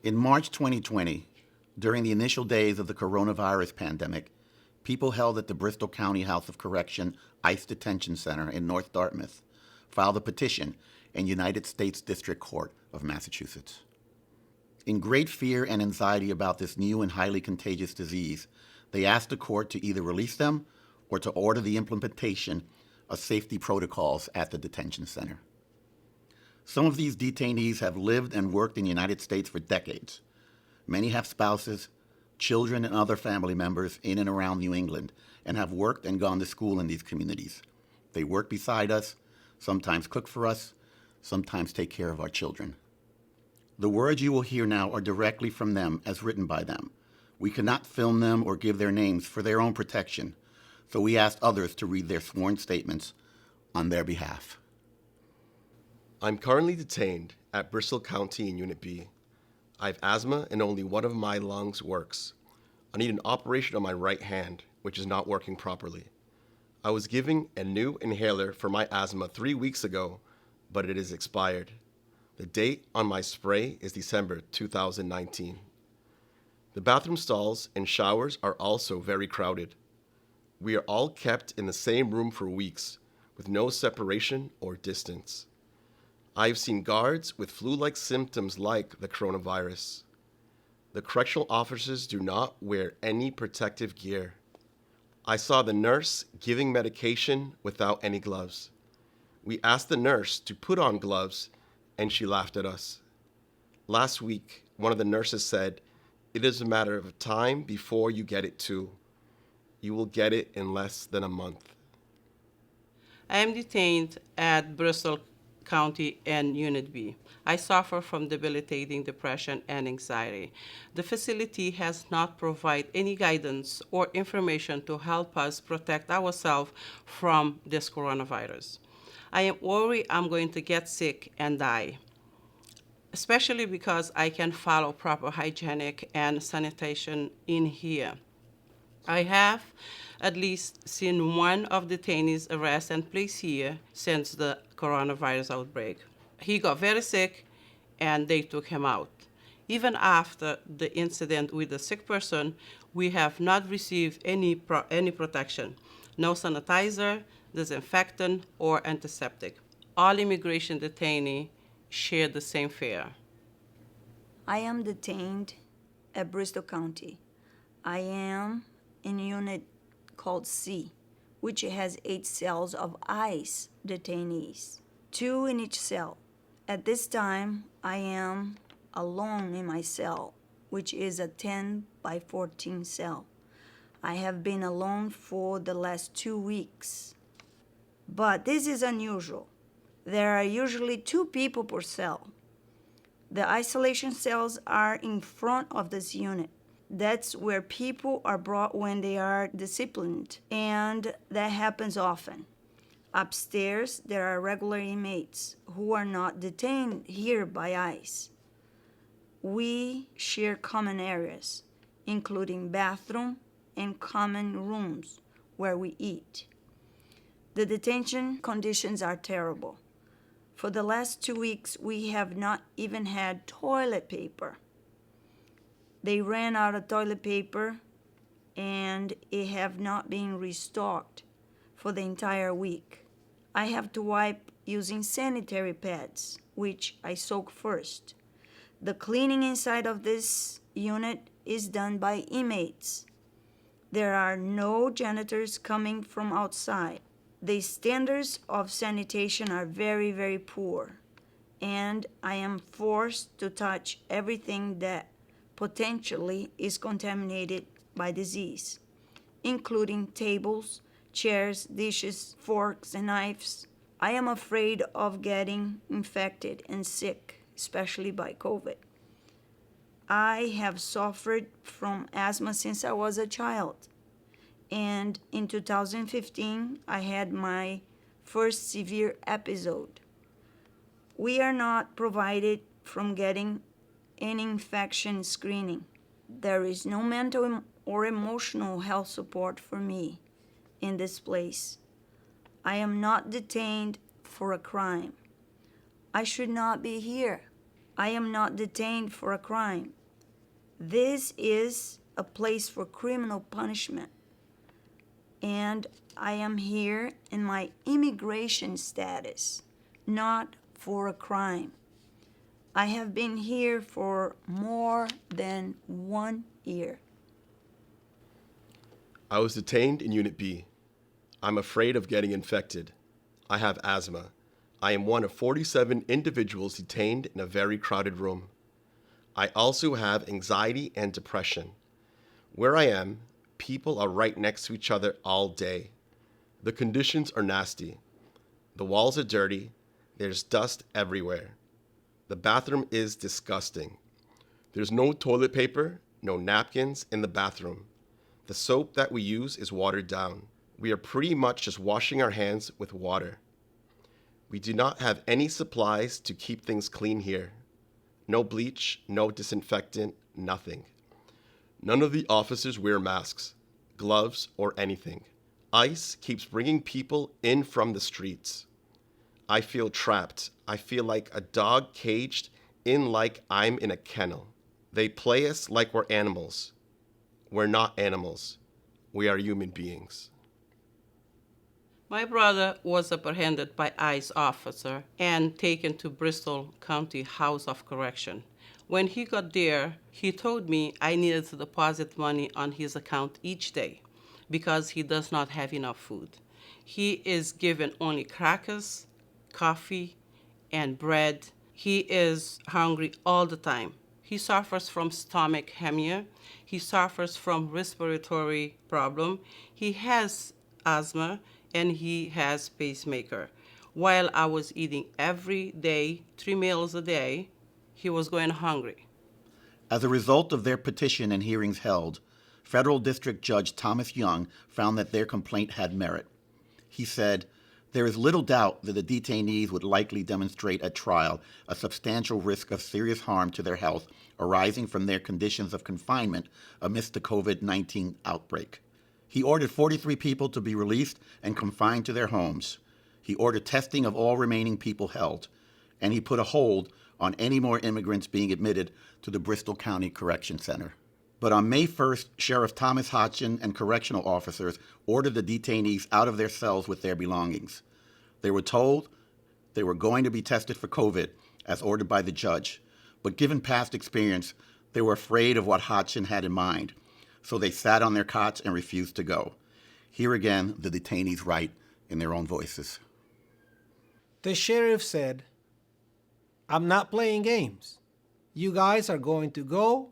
In March 2020, during the initial days of the coronavirus pandemic, people held at the Bristol County House of Correction ICE Detention Center in North Dartmouth filed a petition in United States District Court of Massachusetts. In great fear and anxiety about this new and highly contagious disease, they asked the court to either release them or to order the implementation of safety protocols at the detention center. Some of these detainees have lived and worked in the United States for decades. Many have spouses, children, and other family members in and around New England and have worked and gone to school in these communities. They work beside us, sometimes cook for us, sometimes take care of our children. The words you will hear now are directly from them as written by them. We cannot film them or give their names for their own protection, so we asked others to read their sworn statements on their behalf. I'm currently detained at Bristol County in Unit B. I have asthma and only one of my lungs works. I need an operation on my right hand, which is not working properly. I was given a new inhaler for my asthma 3 weeks ago, but it is expired. The date on my spray is December 2019. The bathroom stalls and showers are also very crowded. We are all kept in the same room for weeks, with no separation or distance. I've seen guards with flu-like symptoms like the coronavirus. The correctional officers do not wear any protective gear. I saw the nurse giving medication without any gloves. We asked the nurse to put on gloves, and she laughed at us. Last week, one of the nurses said, "It is a matter of time before you get it too. You will get it in less than a month." I am detained at Bristol County and Unit B. I suffer from debilitating depression and anxiety. The facility has not provided any guidance or information to help us protect ourselves from this coronavirus. I am worried I'm going to get sick and die, especially because I can follow proper hygienic and sanitation in here. I have at least seen one of the detainees arrested and placed here since the coronavirus outbreak. He got very sick and they took him out. Even after the incident with the sick person, we have not received any protection. No sanitizer, disinfectant, or antiseptic. All immigration detainees share the same fare. I am detained at Bristol County. I am in a unit called C, which has 8 cells of ICE detainees, 2 in each cell. At this time, I am alone in my cell, which is a 10 by 14 cell. I have been alone for the last 2 weeks. But this is unusual. There are usually 2 people per cell. The isolation cells are in front of this unit. That's where people are brought when they are disciplined, and that happens often. Upstairs, there are regular inmates who are not detained here by ICE. We share common areas, including bathroom and common rooms where we eat. The detention conditions are terrible. For the last 2 weeks, we have not even had toilet paper. They ran out of toilet paper, and it have not been restocked for the entire week. I have to wipe using sanitary pads, which I soak first. The cleaning inside of this unit is done by inmates. There are no janitors coming from outside. The standards of sanitation are very, very poor, and I am forced to touch everything that potentially is contaminated by disease, including tables, chairs, dishes, forks, and knives. I am afraid of getting infected and sick, especially by COVID. I have suffered from asthma since I was a child, and in 2015, I had my first severe episode. We are not provided from getting any infection screening. There is no mental or emotional health support for me in this place. I am not detained for a crime. I should not be here. I am not detained for a crime. This is a place for criminal punishment. And I am here in my immigration status, not for a crime. I have been here for more than 1 year. I was detained in Unit B. I'm afraid of getting infected. I have asthma. I am one of 47 individuals detained in a very crowded room. I also have anxiety and depression. Where I am, people are right next to each other all day. The conditions are nasty. The walls are dirty. There's dust everywhere. The bathroom is disgusting. There's no toilet paper, no napkins in the bathroom. The soap that we use is watered down. We are pretty much just washing our hands with water. We do not have any supplies to keep things clean here. No bleach, no disinfectant, nothing. None of the officers wear masks, gloves, or anything. ICE keeps bringing people in from the streets. I feel trapped. I feel like a dog caged in like I'm in a kennel. They play us like we're animals. We're not animals. We are human beings. My brother was apprehended by ICE officer and taken to Bristol County House of Correction. When he got there, he told me I needed to deposit money on his account each day because he does not have enough food. He is given only crackers, coffee, and bread. He is hungry all the time. He suffers from stomach hernia. He suffers from respiratory problem. He has asthma, and he has pacemaker. While I was eating every day, 3 meals a day, he was going hungry. As a result of their petition and hearings held, Federal District Judge Thomas Young found that their complaint had merit. He said, "There is little doubt that the detainees would likely demonstrate at trial a substantial risk of serious harm to their health arising from their conditions of confinement amidst the COVID-19 outbreak." He ordered 43 people to be released and confined to their homes. He ordered testing of all remaining people held, and he put a hold on any more immigrants being admitted to the Bristol County Correction Center. But on May 1st, Sheriff Thomas Hodgson and correctional officers ordered the detainees out of their cells with their belongings. They were told they were going to be tested for COVID, as ordered by the judge, but given past experience, they were afraid of what Hodgson had in mind. So they sat on their cots and refused to go. Here again, the detainees write in their own voices. The sheriff said, "I'm not playing games. You guys are going to go,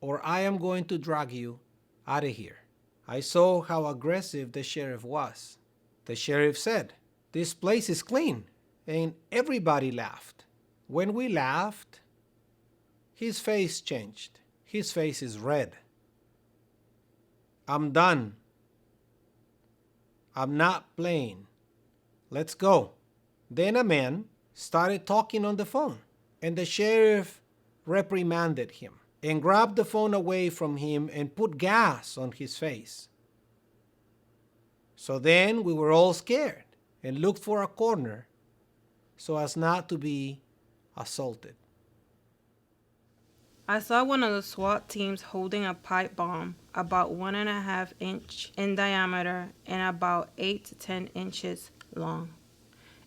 or I am going to drag you out of here." I saw how aggressive the sheriff was. The sheriff said, "This place is clean," and everybody laughed. When we laughed, his face changed. His face is red. "I'm done. I'm not playing. Let's go." Then a man started talking on the phone, and the sheriff reprimanded him and grabbed the phone away from him and put gas on his face. So then we were all scared and looked for a corner so as not to be assaulted. I saw one of the SWAT teams holding a pipe bomb about 1.5 inch in diameter and about 8 to 10 inches long.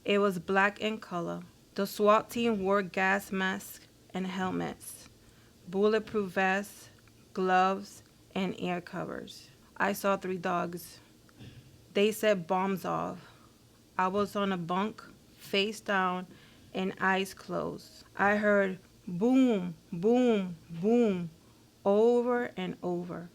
It was black in color. The SWAT team wore gas masks and helmets, bulletproof vests, gloves, and ear covers. I saw 3 dogs. They set bombs off. I was on a bunk, face down, and eyes closed. I heard boom, boom, boom, over and over.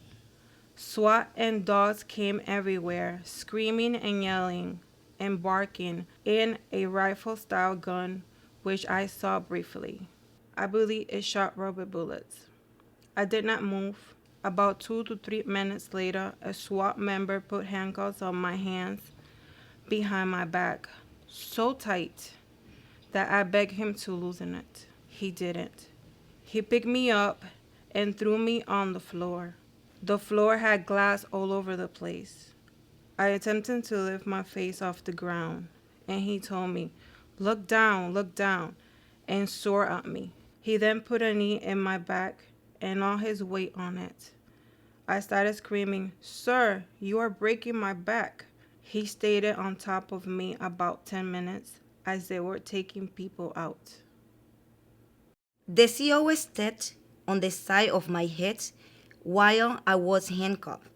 SWAT and dogs came everywhere, screaming and yelling and barking in a rifle-style gun, which I saw briefly. I believe it shot rubber bullets. I did not move. About 2 to 3 minutes later, a SWAT member put handcuffs on my hands behind my back, so tight that I begged him to loosen it. He didn't. He picked me up and threw me on the floor. The floor had glass all over the place. I attempted to lift my face off the ground, and he told me, look down, and swore at me. He then put a knee in my back and all his weight on it. I started screaming, "Sir, you are breaking my back." He stayed on top of me about 10 minutes as they were taking people out. The CO stepped on the side of my head while I was handcuffed.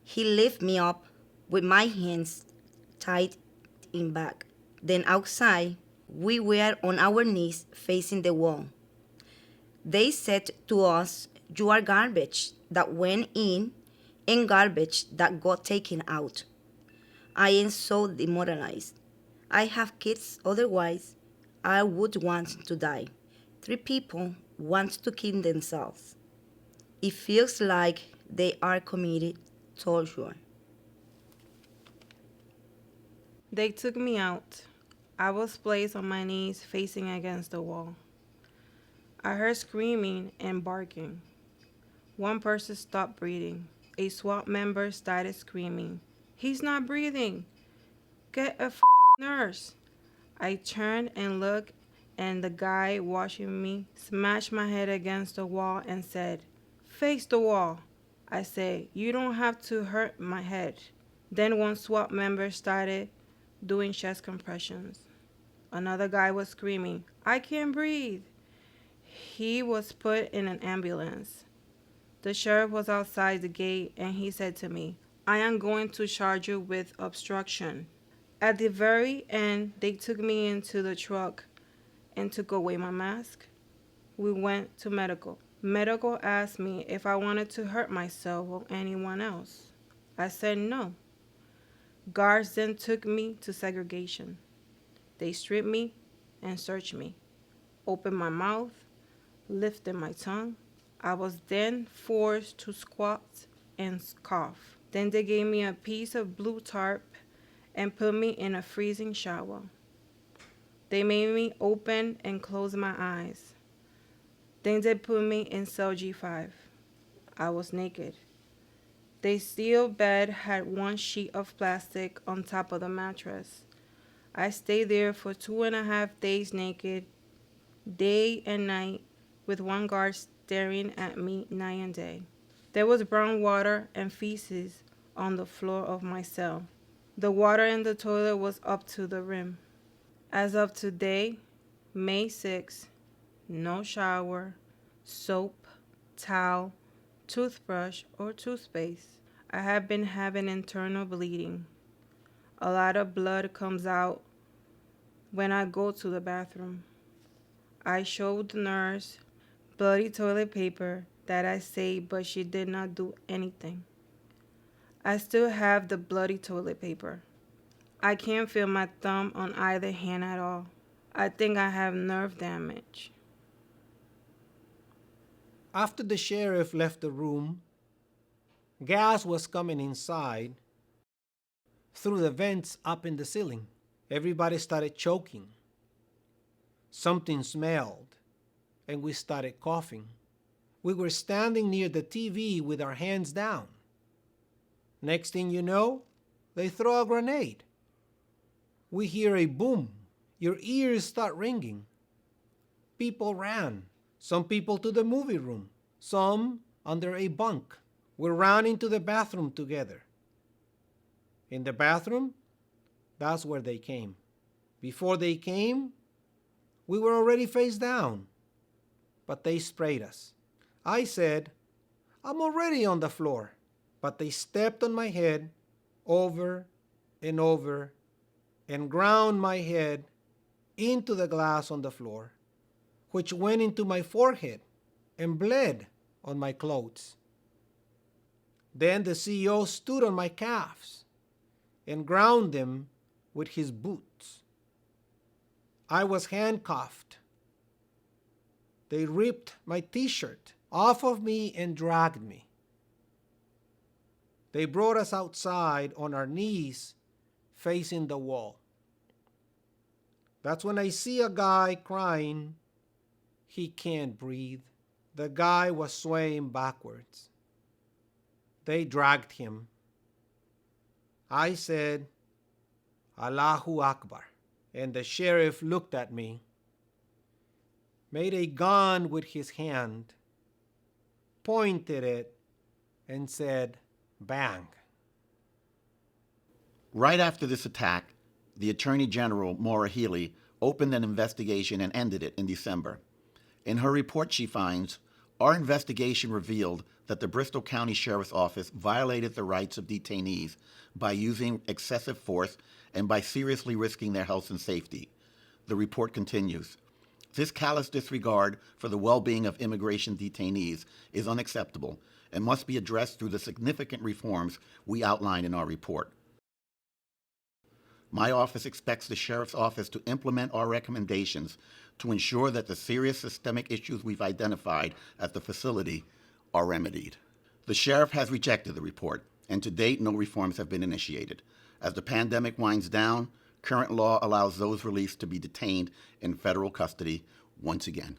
He lifted me up with my hands tied in back. Then outside, we were on our knees facing the wall. They said to us, "You are garbage that went in and garbage that got taken out." I am so demoralized. I have kids, otherwise I would want to die. 3 people want to kill themselves. It feels like they are committed torture. They took me out. I was placed on my knees facing against the wall. I heard screaming and barking. One person stopped breathing. A SWAT member started screaming, "He's not breathing. Get a nurse." I turned and looked, and the guy watching me smashed my head against the wall and said, "Face the wall." I said, "You don't have to hurt my head." Then one SWAT member started doing chest compressions. Another guy was screaming, "I can't breathe." He was put in an ambulance. The sheriff was outside the gate and he said to me, "I am going to charge you with obstruction." At the very end, they took me into the truck and took away my mask. We went to medical. Medical asked me if I wanted to hurt myself or anyone else. I said no. Guards then took me to segregation. They stripped me and searched me, opened my mouth, lifted my tongue. I was then forced to squat and cough. Then they gave me a piece of blue tarp and put me in a freezing shower. They made me open and close my eyes. Then they put me in cell G5. I was naked. The steel bed had one sheet of plastic on top of the mattress. I stayed there for 2.5 days naked, day and night, with one guard staring at me night and day. There was brown water and feces on the floor of my cell. The water in the toilet was up to the rim. As of today, May 6, no shower, soap, towel, toothbrush, or toothpaste. I have been having internal bleeding. A lot of blood comes out when I go to the bathroom. I showed the nurse bloody toilet paper that I saved, but she did not do anything. I still have the bloody toilet paper. I can't feel my thumb on either hand at all. I think I have nerve damage. After the sheriff left the room, gas was coming inside through the vents up in the ceiling. Everybody started choking. Something smelled, and we started coughing. We were standing near the TV with our hands down. Next thing you know, they throw a grenade. We hear a boom. Your ears start ringing. People ran. Some people to the movie room. Some under a bunk. We ran into the bathroom together. In the bathroom, that's where they came. Before they came, we were already face down. But they sprayed us. I said, "I'm already on the floor." But they stepped on my head over and over and ground my head into the glass on the floor, which went into my forehead and bled on my clothes. Then the CEO stood on my calves and ground them with his boots. I was handcuffed. They ripped my t-shirt off of me and dragged me. They brought us outside on our knees facing the wall. That's when I see a guy crying. He can't breathe. The guy was swaying backwards. They dragged him. I said, "Allahu Akbar." And the sheriff looked at me, made a gun with his hand, pointed it, and said, "Bang." Right after this attack, the Attorney General, Maura Healey, opened an investigation and ended it in December. In her report, she finds, "Our investigation revealed that the Bristol County Sheriff's Office violated the rights of detainees by using excessive force and by seriously risking their health and safety." The report continues, "This callous disregard for the well-being of immigration detainees is unacceptable and must be addressed through the significant reforms we outline in our report. My office expects the Sheriff's Office to implement our recommendations to ensure that the serious systemic issues we've identified at the facility are remedied." The Sheriff has rejected the report, and to date, no reforms have been initiated. As the pandemic winds down, current law allows those released to be detained in federal custody once again.